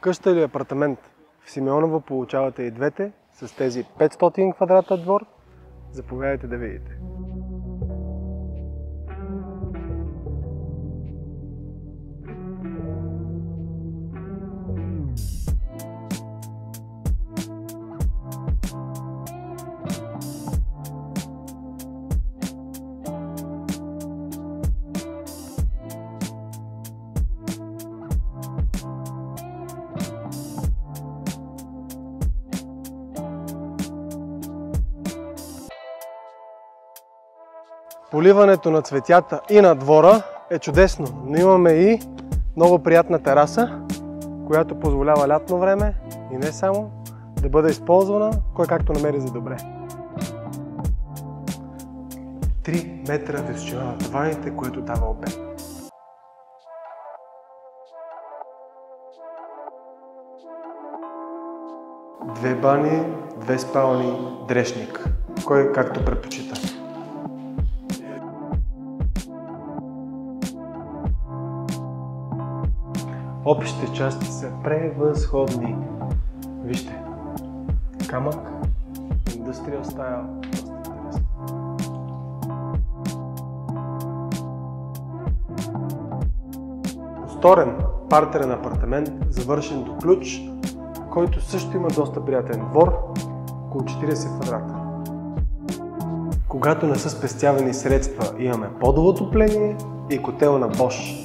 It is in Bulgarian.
Къща или апартамент в Симеоново получавате и двете с тези 500 квадрата двор. Заповядайте да видите. Поливането на цветята и на двора е чудесно, но имаме и много приятна тераса, която позволява лятно време и не само да бъде използвана кой както намери за добре. 3 метра височина на таваните, което дава обем. Две бани, 2 спални, дрешник, кой както предпочита. Общите части са превъзходни. Вижте, камък, индустриал стайл, доста интересно. Просторен партерен апартамент, завършен до ключ, който също има доста приятен двор, около 40 квадрата. Когато не са спестявани средства, имаме подово отопление и котел на Bosch.